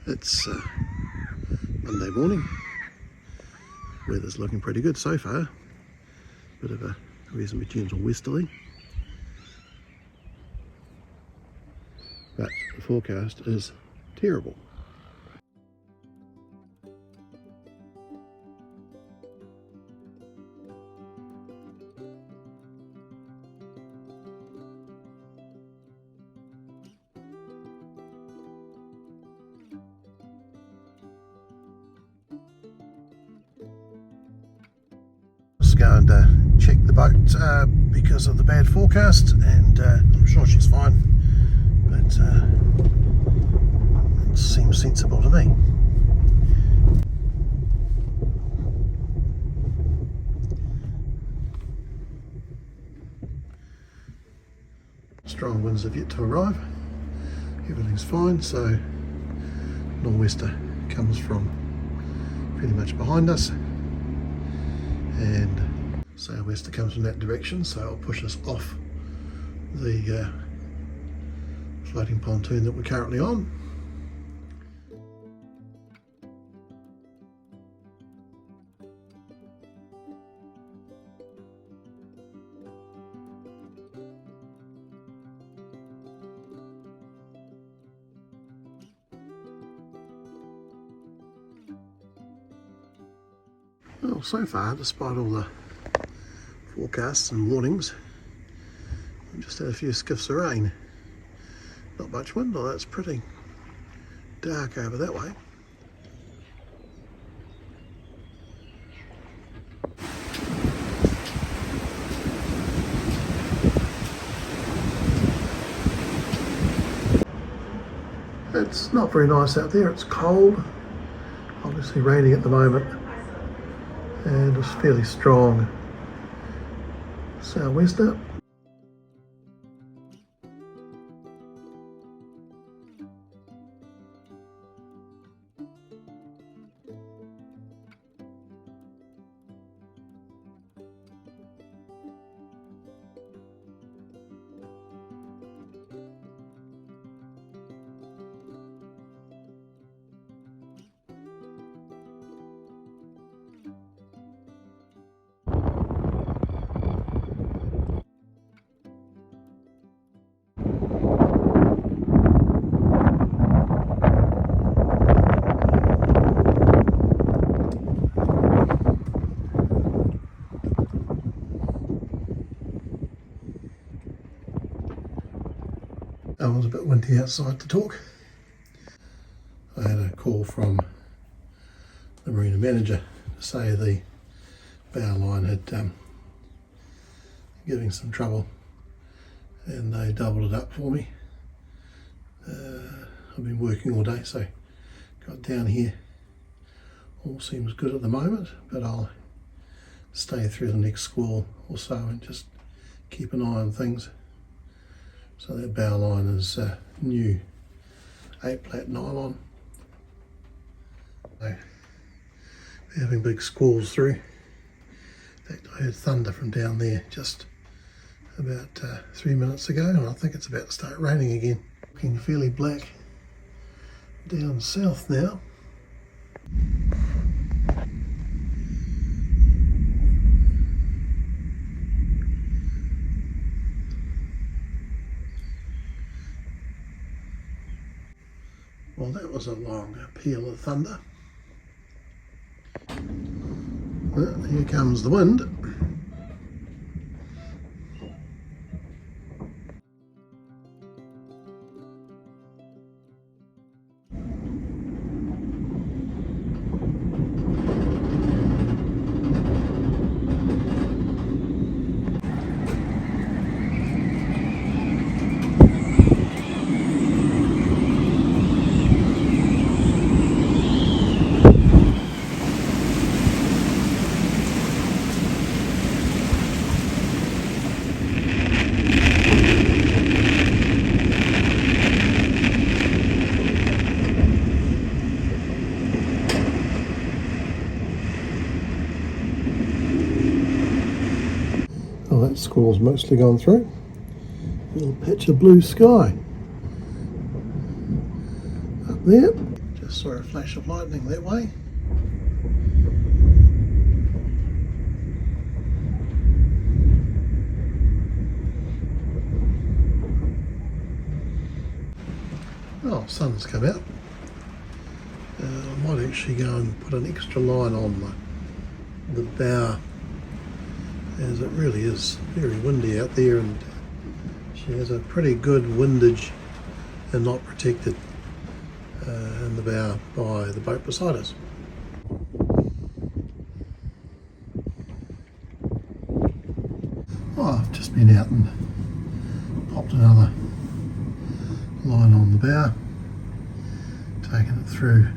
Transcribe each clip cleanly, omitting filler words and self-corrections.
It's Monday morning. Weather's looking pretty good so far. Bit of a reasonably gentle westerly. But the forecast is terrible. Just going to check the boat because of the bad forecast, and I'm sure she's fine, but it seems sensible to me. Strong winds have yet to arrive. Everything's fine, so nor'wester comes from pretty much behind us, and sou'wester comes from that direction, so it'll push us off the floating pontoon that we're currently on. Well, so far, despite all the forecasts and warnings, we've just had a few skiffs of rain. Not much wind, although it's pretty dark over that way. It's not very nice out there, it's cold, obviously raining at the moment, and it's fairly strong sou'wester. It was a bit windy outside to talk. I had a call from the marina manager to say the bow line had giving some trouble, and they doubled it up for me. I've been working all day, so got down here. All seems good at the moment, but I'll stay through the next squall or so and just keep an eye on things. So that bow line is new 8-plat nylon. So we're having big squalls through. In fact, I heard thunder from down there just about 3 minutes ago, and I think it's about to start raining again. Looking fairly black down south now. Well, that was a long peal of thunder. Well, here comes the wind. Well, that squall's mostly gone through. A little patch of blue sky up there. Just Saw a flash of lightning that way. Oh, sun's come out. I might actually go and put an extra line on the bow, as it really is very windy out there, and she has a pretty good windage and not protected in the bow by the boat beside us. Oh, I've just been out and popped another line on the bow, taking it through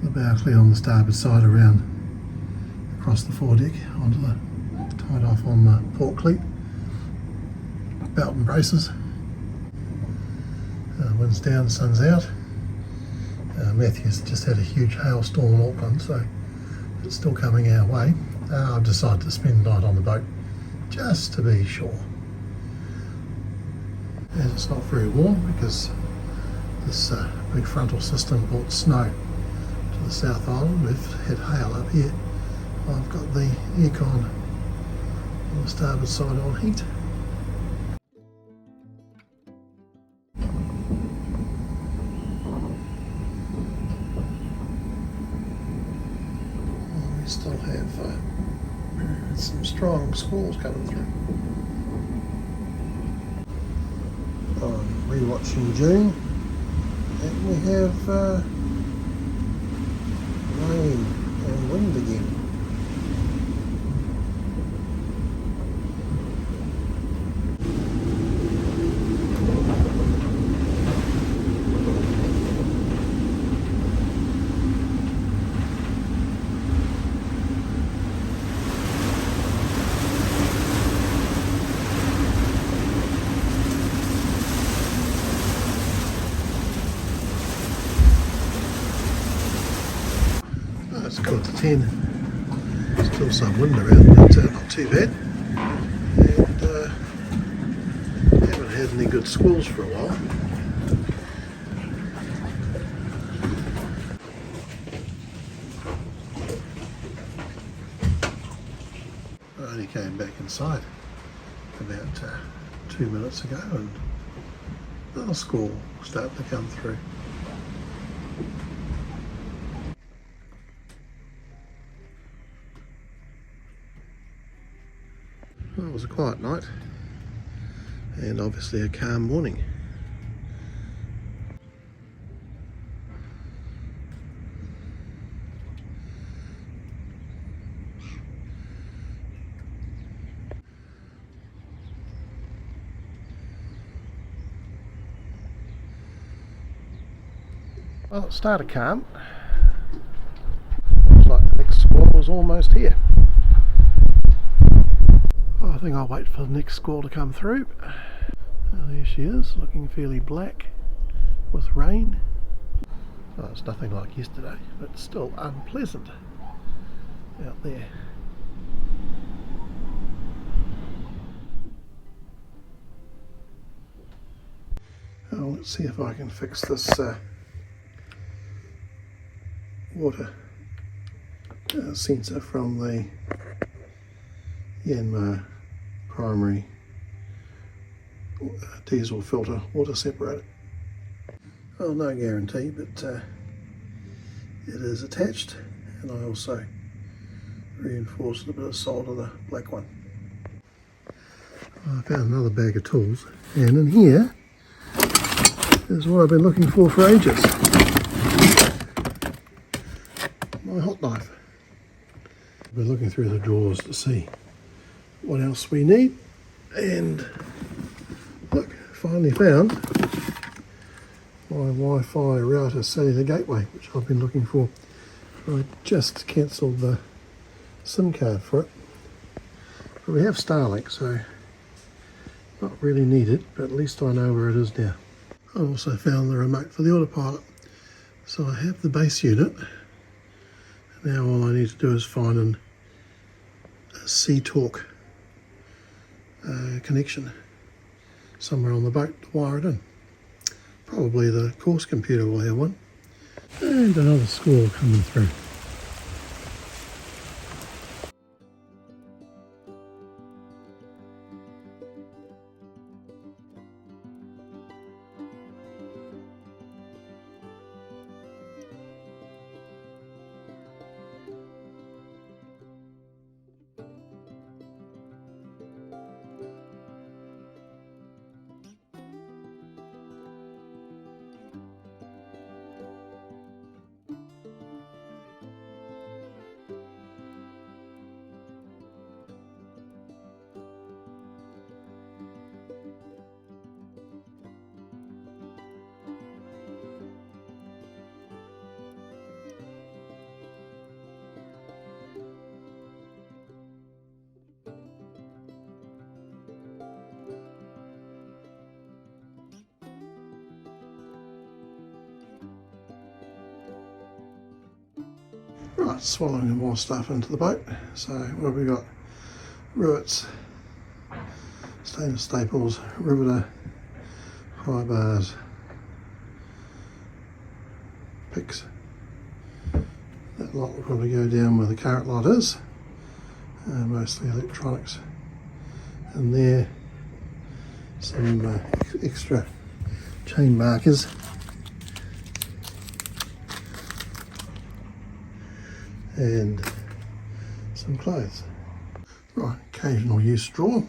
the bow clear on the starboard side around across the foredeck onto the tied off on the port cleat, belt and braces. Wind's down, sun's out. Matthew's just had a huge hailstorm in Auckland, so it's still coming our way. I've decided to spend the night on the boat just to be sure. And it's not very warm because this big frontal system brought snow to the South Island. We've had hail up here. I've got the aircon on the starboard side on heat. We still have some strong squalls coming through. I'm rewatching June, and we have rain and wind again. It's got to 10. Still some wind around, but not too bad. And haven't had any good squalls for a while. I only came back inside about 2 minutes ago, and another squall starting to come through. Well, it was a quiet night and obviously a calm morning. Well, it started calm. Looks like the next squall is almost here. I think I'll wait for the next squall to come through. Oh, there she is, looking fairly black with rain. Oh, it's nothing like yesterday, but still unpleasant out there. Oh, let's see if I can fix this water sensor from the Yanmar primary diesel filter water separator. Well, no guarantee, but it is attached, and I also reinforced a bit of solder the black one. I found another bag of tools, and in here is what I've been looking for ages. My hot knife. I've been looking through the drawers to see what else we need, and look, finally found my Wi-Fi router cellular gateway, which I've been looking for. I just cancelled the SIM card for it, but we have Starlink, so not really needed, but at least I know where it is now. I also found the remote for the autopilot, so I have the base unit. Now all I need to do is find a SeaTalk connection somewhere on the boat to wire it in. Probably the course computer will have one, And another squall coming through. Right, swallowing more stuff into the boat. So what have we got? Rivets, stainless staples, riveter, pry bars, picks. That lot will probably go down where the current lot is, mostly electronics. And there, some extra chain markers. And some clothes. Right, occasional use drawer.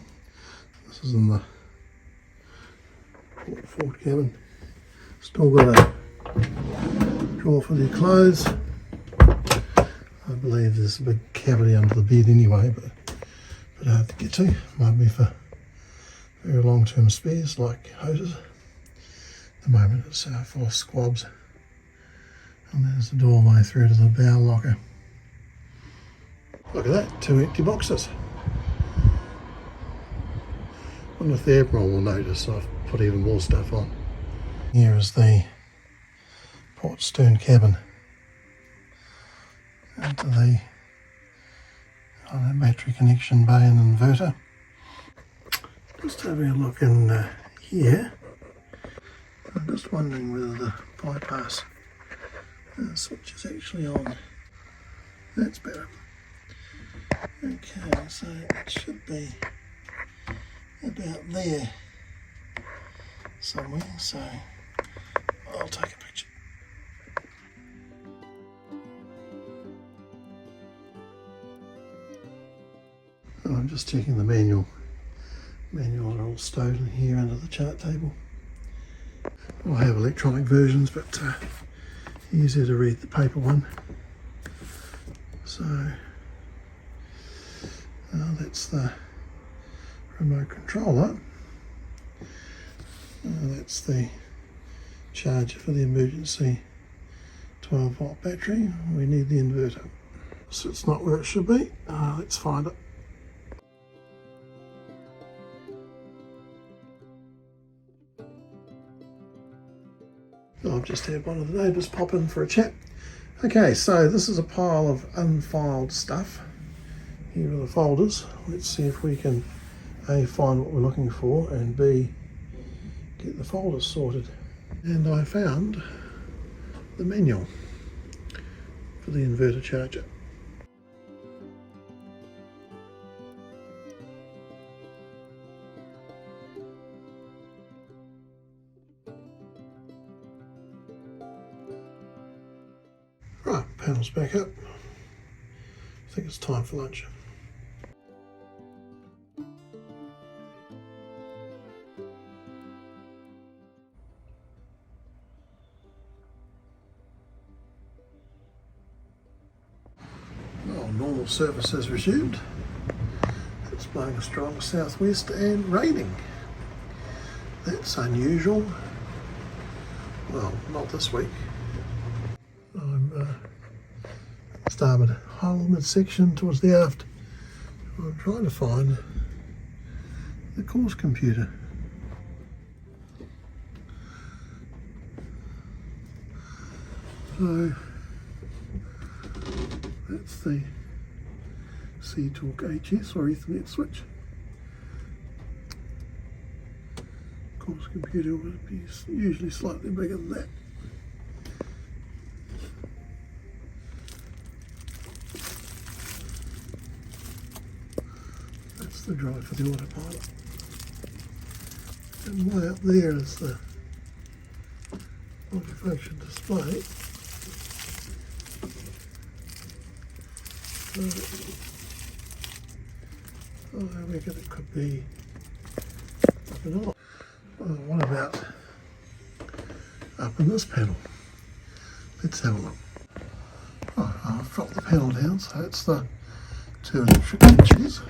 This is in the forward cabin. Still got a drawer for your clothes. I believe there's a big cavity under the bed anyway, but a bit hard to get to. Might be for very long-term spares like hoses. At the moment it's full of squabs. And there's the doorway through to the bow locker. Look at that, 2 empty boxes. Wonder if the Admiral will notice I've put even more stuff on. Here is the port stern cabin. Into the battery connection bay and inverter. Just having a look in here. I'm just wondering whether the bypass switch is actually on. That's better. Okay, so it should be about there somewhere, so I'll take a picture. Oh, I'm just checking the manual. Manuals are all stowed in here under the chart table. I have electronic versions, but easier to read the paper one. So that's the remote controller. That's the charger for the emergency 12-volt battery. We need the inverter. So it's not where it should be. Let's find it. I've just had one of the neighbours pop in for a chat. Okay, so this is a pile of unfiled stuff. Here are the folders. Let's see if we can A, find what we're looking for, and B, get the folders sorted. And I found the manual for the inverter charger. Right, panel's back up. I think it's time for lunch. Well, normal service has resumed. It's blowing a strong southwest and raining. That's unusual. Well, not this week. I'm starboard hull midsection towards the aft. I'm trying to find the course computer. So that's the SeaTalk HS or Ethernet switch. Course computer would be usually slightly bigger than that. the drive for the autopilot. And way up there is the multifunction display. I reckon it could be up and on. What about up in this panel? Let's have a look. Oh, I've dropped the panel down, so it's the two electric switches.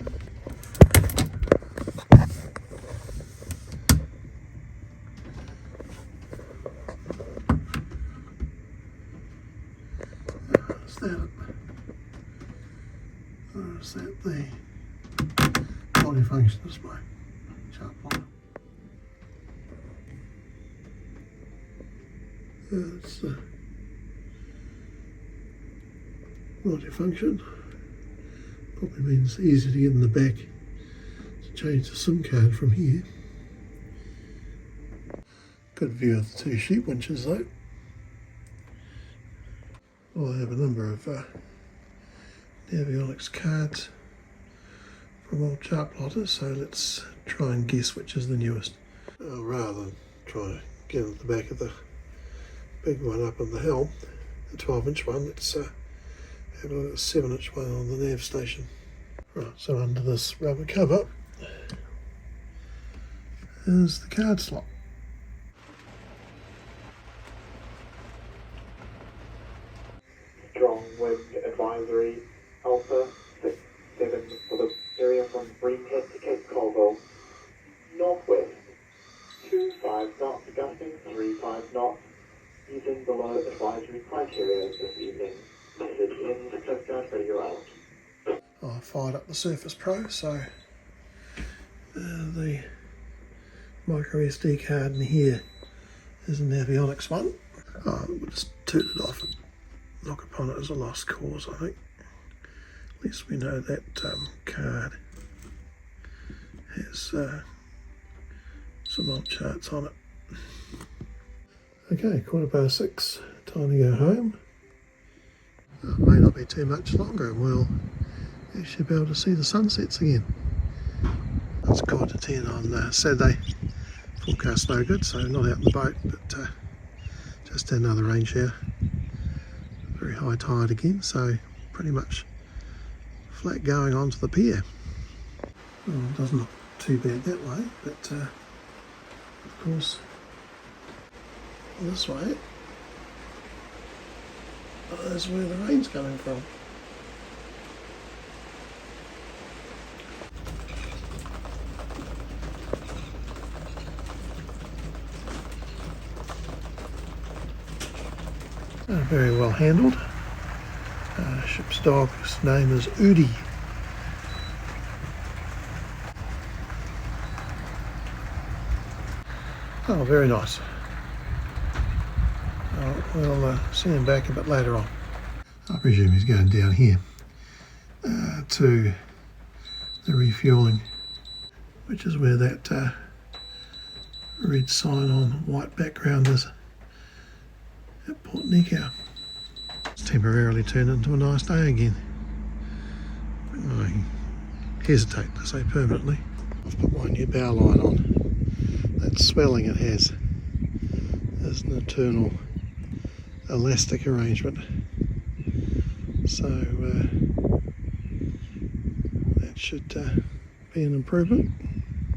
Is that the multifunction display? Chart plot. It's the multifunction. Probably means easy to get in the back to change the SIM card from here. Good view of the two sheep winches though. Well, I have a number of Navionics cards from old chart plotters, so let's try and guess which is the newest. Rather than try to get at the back of the big one up in the helm, the 12-inch one, let's have a look at the 7-inch one on the nav station. Right, so under this rubber cover is the card slot. Strong wind advisory. Alpha 67 for the area from Breamhead to Cape Colville. Northwest 25 knots, gusting 35 knots. Using below advisory criteria this evening. Message in the Coast Guard radio out. I fired up the Surface Pro, so the micro SD card in here is a Navionics one. We'll just toot it off and look upon it as a lost cause, I think. At least we know that card has some old charts on it. Okay, 6:15, time to go home. It may not be too much longer and we'll actually be able to see the sunsets again. It's 9:45 on Saturday. Forecast no good, so not out in the boat, but just another rain shower. Very high tide again, so pretty much flat going onto the pier. Well, it doesn't look too bad that way, but of course this way is where the rain's coming from. Very well handled. Ship's dog's name is Udi. Oh, very nice. We'll see him back a bit later on. I presume he's going down here to the refuelling, which is where that red sign on white background is at Port Nikau. It's temporarily turned into a nice day again. I hesitate to say permanently. I've put my new bow line on. That swelling it has is an internal elastic arrangement, so that should be an improvement.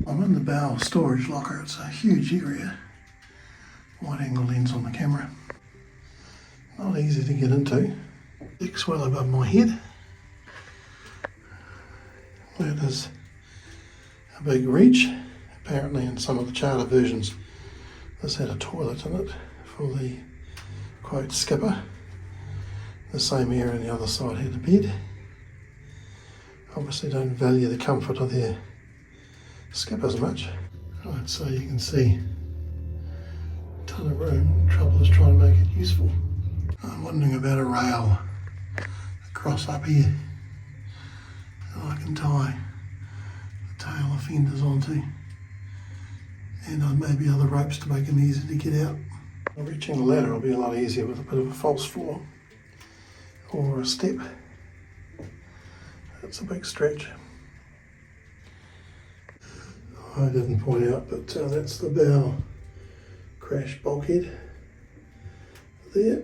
I'm in the bow storage locker. It's a huge area, wide angle lens on the camera, not easy to get into. Deck's well above my head. That is a big reach. Apparently in some of the charter versions this had a toilet in it for the quote skipper. The same area on the other side had a bed. Obviously don't value the comfort of their skippers much. Right, so you can see a ton of room. Trouble is trying to make it useful. I'm wondering about a rail across up here that I can tie the tail of fenders onto, and maybe other ropes to make them easy to get out. Reaching the ladder will be a lot easier with a bit of a false floor or a step. That's a big stretch. I didn't point out, but that's the bow crash bulkhead there.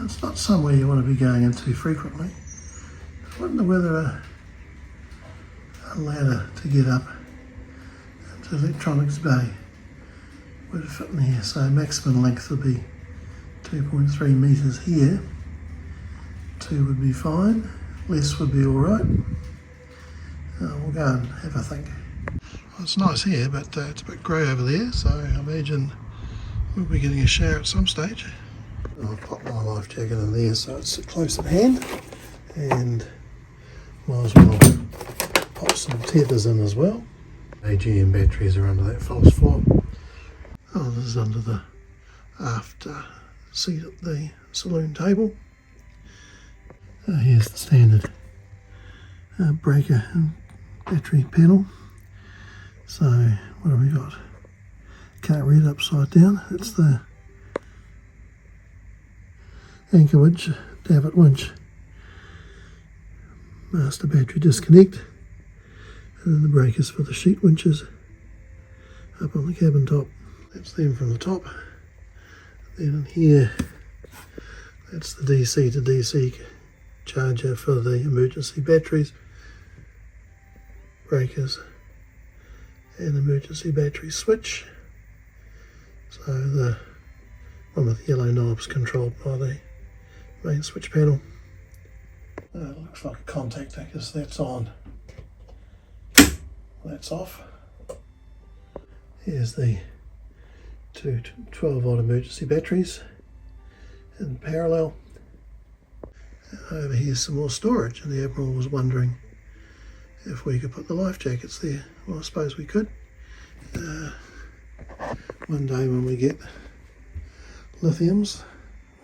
It's not somewhere you want to be going into frequently. I wonder whether a ladder to get up into Electronics Bay would fit in here. So maximum length would be 2.3 metres here. 2 would be fine, less would be alright. We'll go and have a think. Well, it's nice here, but it's a bit grey over there, so I imagine we'll be getting a shower at some stage. I'll pop my life jacket in there so it's close at hand, and might as well pop some tethers in as well. AGM batteries are under that false floor. Oh, this is under the aft seat at the saloon table. Here's the standard breaker and battery panel. So what have we got? Can't read upside down. It's the anchor winch, davit winch, master battery disconnect, and then the breakers for the sheet winches up on the cabin top. That's them from the top. Then in here, that's the DC to DC charger for the emergency batteries, breakers, and emergency battery switch. So the one with the yellow knobs controlled by the main switch panel. It looks like a contactor because that's on, that's off. Here's the two 12-volt emergency batteries in parallel. Over here's some more storage, and the Admiral was wondering if we could put the life jackets there. Well, I suppose we could. One day when we get lithiums,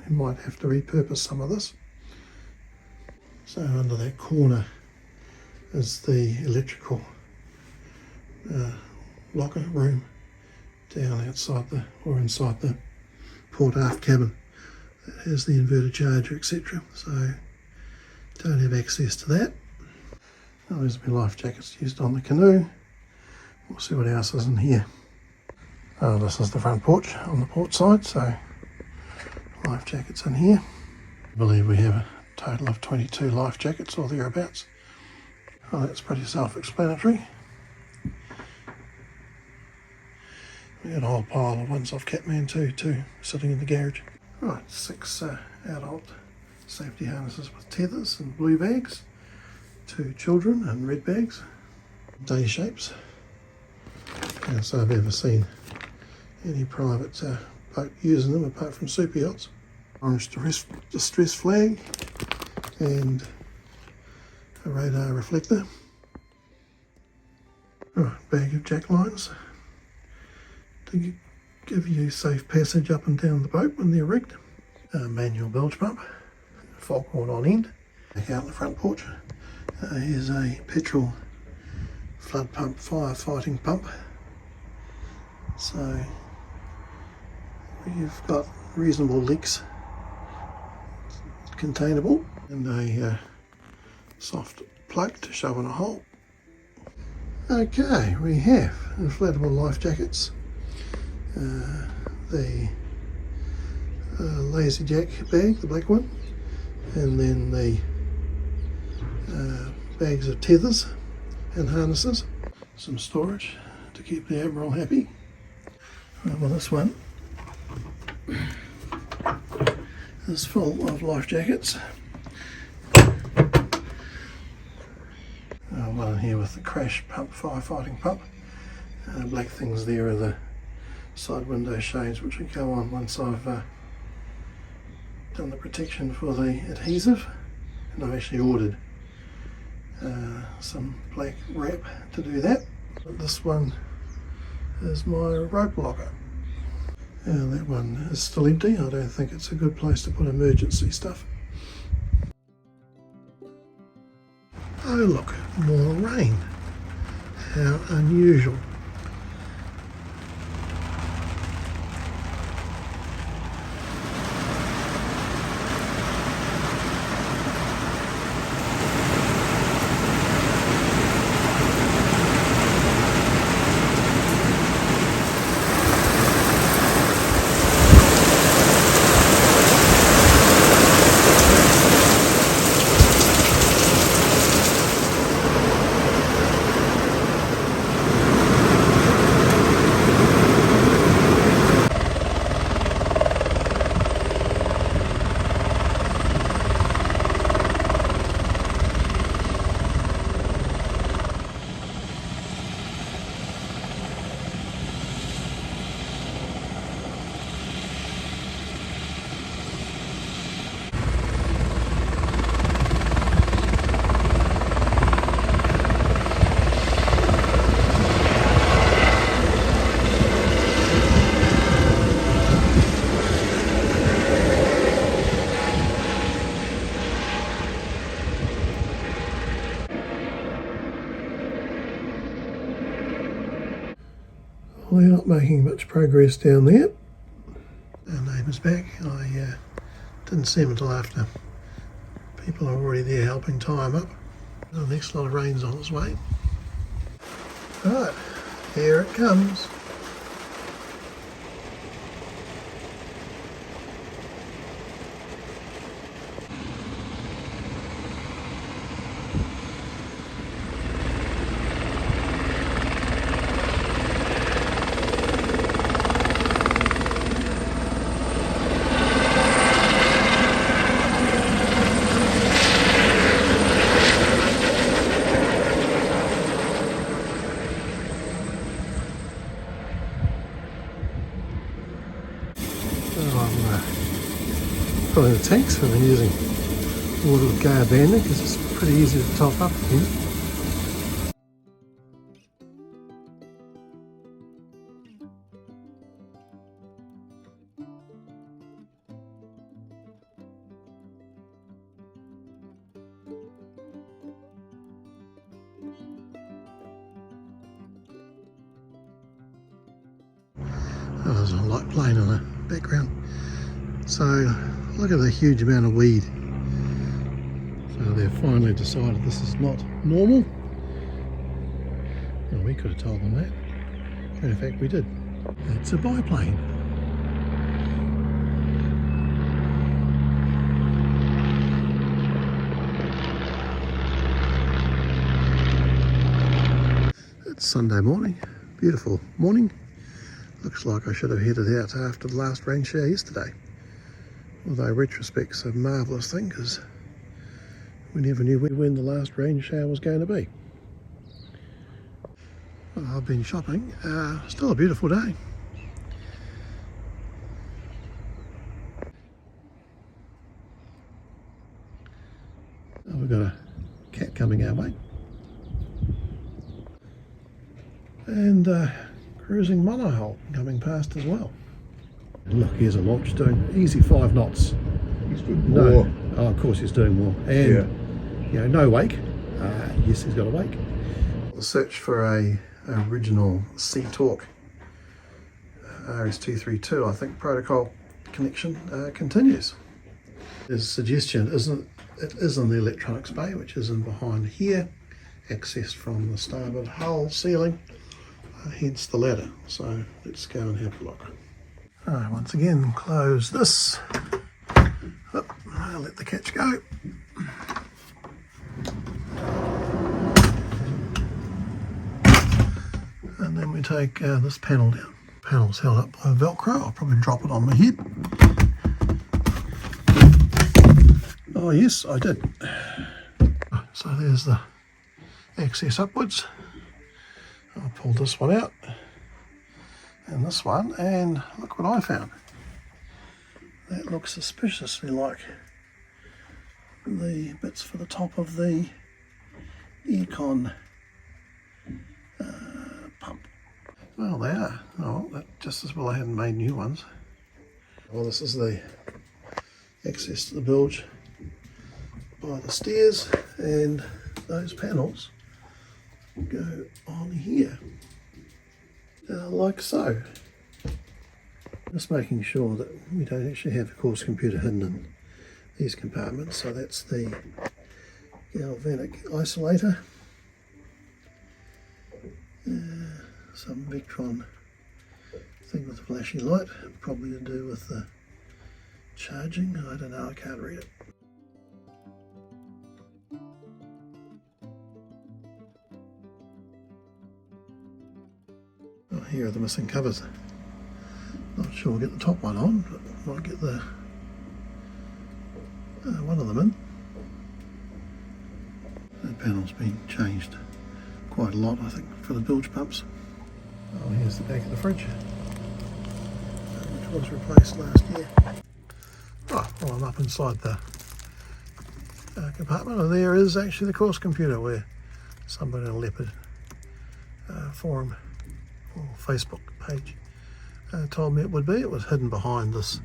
we might have to repurpose some of this. So under that corner is the electrical locker room down outside inside the port aft cabin. That has the inverter charger, etc. So don't have access to that. Oh, there's my life jackets used on the canoe. We'll see what else is in here. Oh, this is the front porch on the port side, so life jackets in here. I believe we have a total of 22 life jackets or thereabouts. Oh, that's pretty self-explanatory. We got a whole pile of ones off Kathmandu too, sitting in the garage. Right, 6 adult safety harnesses with tethers and blue bags. 2 children and red bags. Day shapes. Can't say I've ever seen any private boat using them apart from super yachts. Orange distress flag and a radar reflector. Right, bag of jack lines to give you safe passage up and down the boat when they're rigged. Manual bilge pump, foghorn on end. Back out in the front porch. Here's a petrol flood pump, firefighting pump. So you've got reasonable leaks, containable, and a soft plug to shove in a hole. Okay, we have inflatable life jackets, the lazy jack bag, the black one, and then the bags of tethers and harnesses, some storage to keep the Admiral happy. Well, this one is full of life jackets. One here with the crash pump, firefighting pump. Black things there are the side window shades which would go on once I've done the protection for the adhesive, and I've actually ordered some black wrap to do that. But this one is my rope locker. That one is still empty. I don't think it's a good place to put emergency stuff. Oh look, more rain. How unusual. we're not making much progress down there. Our neighbour's back. I didn't see him until after people are already there helping tie him up. The next lot of rain's on its way. Right, here it comes. Filling the tanks. I've been using water with WAKAWAKA because it's pretty easy to top up here. Oh, there's a light plane in the background. So look at the huge amount of weed. So they've finally decided this is not normal. Well, we could have told them that. And in fact, we did. It's a biplane. It's Sunday morning. Beautiful morning. Looks like I should have headed out after the last rain shower yesterday. Although retrospect's a marvellous thing because we never knew when the last rain shower was going to be. Well, I've been shopping. Still a beautiful day. Oh, we've got a cat coming our way. And cruising monohull coming past as well. Look, here's a launch doing easy 5 knots. He's doing more. No, oh, of course he's doing more. And, you know, no wake. Yes, he's got a wake. The search for a original SeaTalk RS232, I think, protocol connection continues. His suggestion it is in the electronics bay, which is in behind here, accessed from the starboard hull ceiling, hence the ladder. So let's go and have a look. Alright, once again, close this. Oh, I'll let the catch go. And then we take this panel down. Panel's held up by Velcro. I'll probably drop it on my head. Oh yes, I did. So there's the access upwards. I'll pull this one out. And this one, and look what I found. That looks suspiciously like the bits for the top of the aircon pump. Well, they are. Oh, that just as well I hadn't made new ones. Well, this is the access to the bilge by the stairs, and those panels go on here. Like so. Just making sure that we don't actually have a course computer hidden in these compartments. So that's the galvanic isolator, some Vectron thing with a flashing light, probably to do with the charging. I don't know, I can't read it. Oh, here are the missing covers. Not sure we'll get the top one on, but might get the one of them in. That panel's been changed quite a lot, I think, for the bilge pumps. Oh, here's the back of the fridge, which was replaced last year. Oh, well, I'm up inside the compartment, and there is actually the course computer where somebody in a Leopard forum or Facebook page told me it would be. It was hidden behind this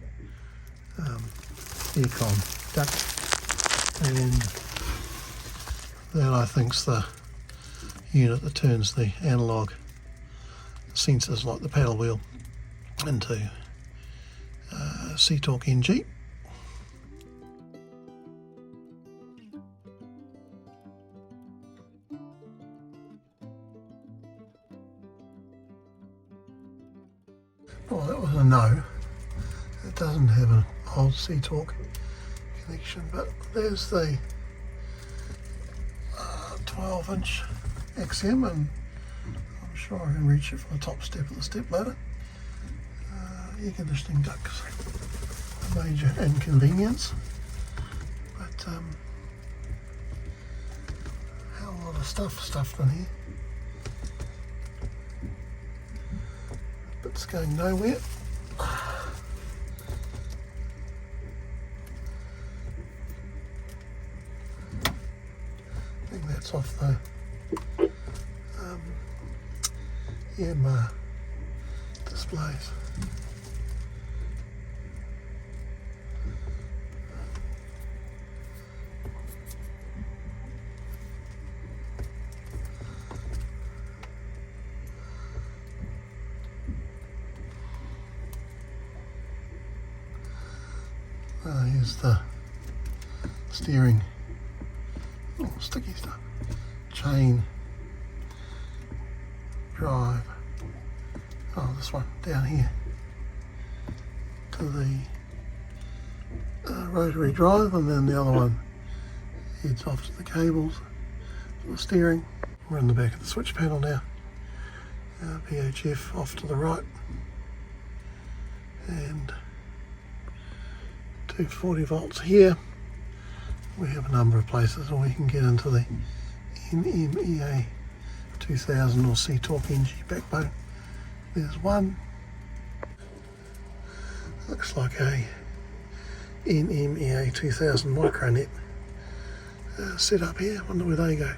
aircon duct, and that I think's the unit that turns the analog sensors like the paddle wheel into SeaTalk NG. Well, that was a no. It doesn't have an old SeaTalk connection, but there's the 12-inch XM, and I'm sure I can reach it from the top step of the step ladder. Air conditioning ducts, a major inconvenience, but hell of a lot of stuff stuffed in here. It's going nowhere. I think that's off the EMR displays. Here's the steering, sticky stuff, chain, drive, this one down here to the rotary drive, and then the other one heads off to the cables for the steering. We're in the back of the switch panel now, PHF off to the right, and 240 volts here. We have a number of places where we can get into the NMEA 2000 or SeaTalk NG backbone. There's one. Looks like a NMEA 2000 micronet set up here. Wonder where they go.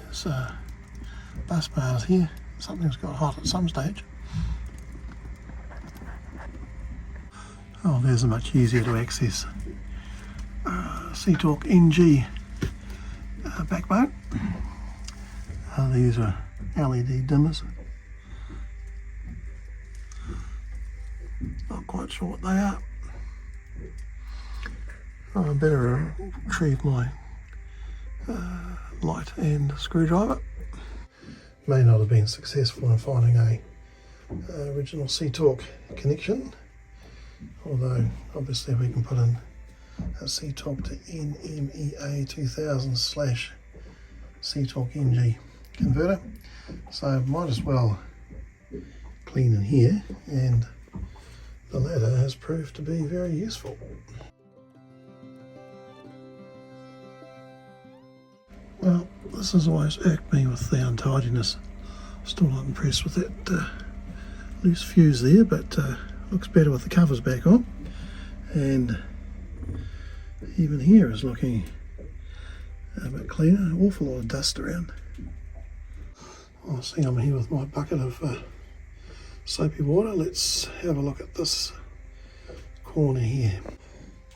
There's bus bars here. Something's got hot at some stage. Oh, there's a much easier to access SeaTalk NG backbone. These are LED dimmers. Not quite sure what they are. I better retrieve my light and screwdriver. May not have been successful in finding a original SeaTalk connection, although obviously we can put in a SeaTalk to NMEA 2000 / SeaTalk NG converter, so might as well clean in here, and the ladder has proved to be very useful. Well, this has always irked me with the untidiness. Still not impressed with that loose fuse there, but looks better with the covers back on. And even here is looking a bit cleaner. An awful lot of dust around. I see I'm here with my bucket of soapy water. Let's have a look at this corner here.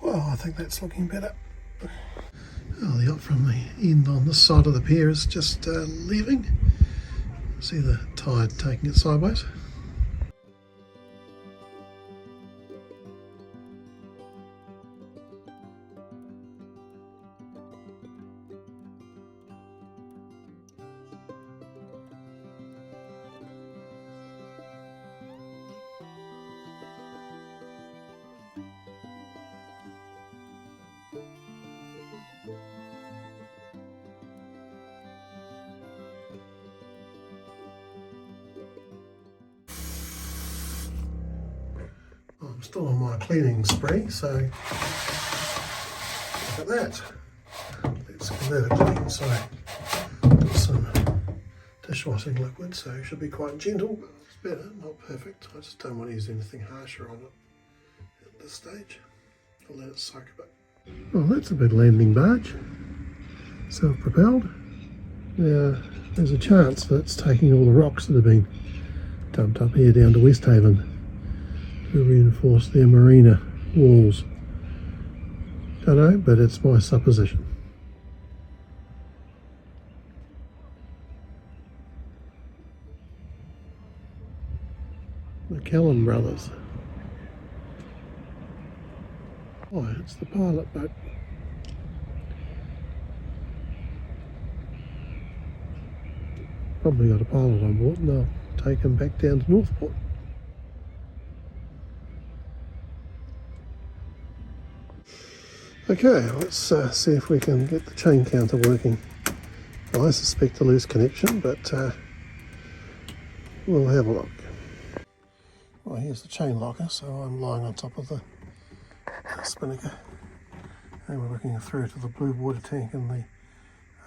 Well, I think that's looking better. Oh, the up from the end on this side of the pier is just leaving. See the tide taking it sideways. I'm still on my cleaning spree, so look at that. Let's give that a clean. So got some dishwashing liquid, so it should be quite gentle. It's better, not perfect. I just don't want to use anything harsher on it at this stage. I'll let it soak a bit. Well, that's a big landing barge, self-propelled. Now there's a chance that it's taking all the rocks that have been dumped up here down to West Haven to reinforce their marina walls Don't know, but it's my supposition. The Callum brothers. Oh, it's the pilot boat. Probably got a pilot on board and they'll take him back down to Northport. Okay, let's see if we can get the chain counter working. I suspect a loose connection, but we'll have a look. Well, here's the chain locker, so I'm lying on top of the spinnaker and we're looking through to the blue water tank in the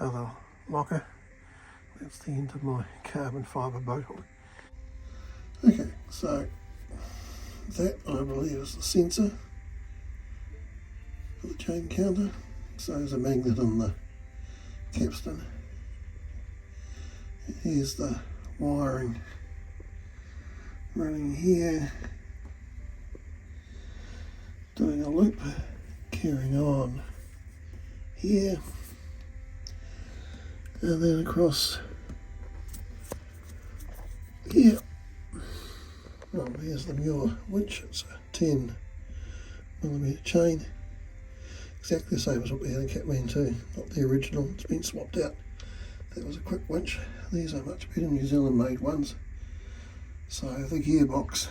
other locker. That's the end of my carbon fibre boat hook. Okay, so that I believe is the sensor for the chain counter. So there's a magnet on the capstan. Here's the wiring running here, doing a loop, carrying on here, and then across here. Well, here's the Muir winch. It's a 10mm chain, exactly the same as what we had in Catman 2, not the original. It's been swapped out. That was a quick winch. These are much better New Zealand made ones. So the gearbox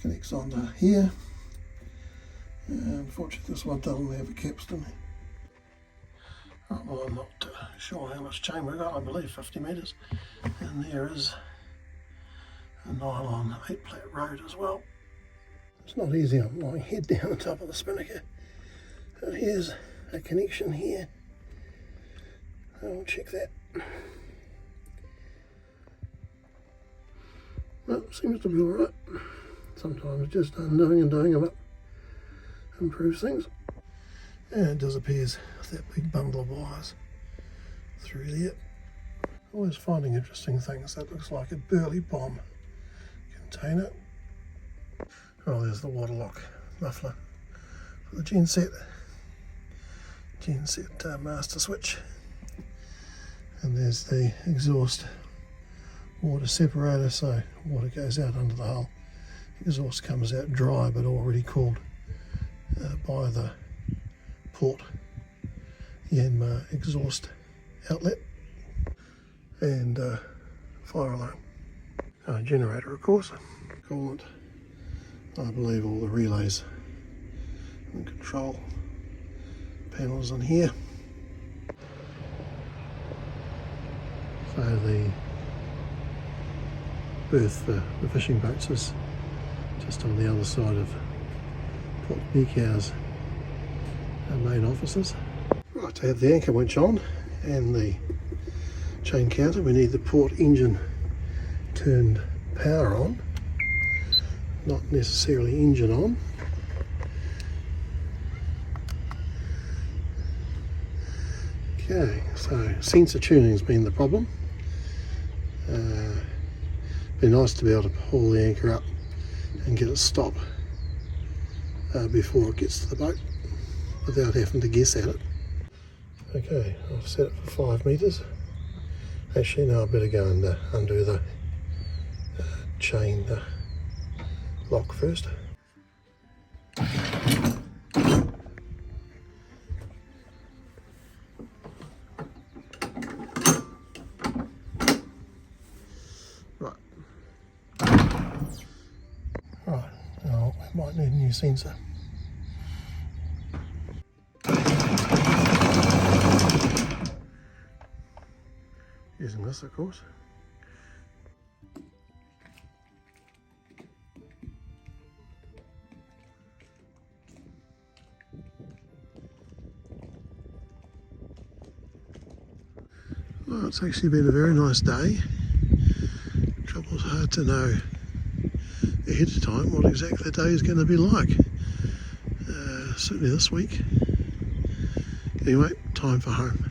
connects onto here. Unfortunately, this one doesn't have a capstan. Oh, well, I'm not sure how much chain we've got. I believe 50 metres. And there is a nylon 8-plate rod as well. It's not easy. I'm lying head down on top of the spinnaker. And here's a connection here. I'll check that. Well, seems to be alright. Sometimes just undoing and doing them up improves things. And it disappears with that big bundle of wires through there. Always finding interesting things. That looks like a burley bomb container. Oh, there's the waterlock muffler for the genset master switch. And there's the exhaust water separator, so water goes out under the hull. Exhaust comes out dry but already cooled by the Port Yanmar exhaust outlet. And fire alarm. Generator, of course. Coolant. I believe all the relays and control panels in here. So the berth for the fishing boats is just on the other side of Port Nikau's main offices. Right, to have the anchor winch on and the chain counter, we need the port engine turned power on, not necessarily engine on. Okay, so sensor tuning has been the problem. Be nice to be able to pull the anchor up and get it stop before it gets to the boat without having to guess at it. Okay, I've set it for 5 metres. Actually, no, I better go and undo the chain lock first. Right, now we might need a new sensor. Using this, of course. Well, it's actually been a very nice day. Trouble is hard to know ahead of time what exactly the day is going to be like. Certainly this week. Anyway, time for home.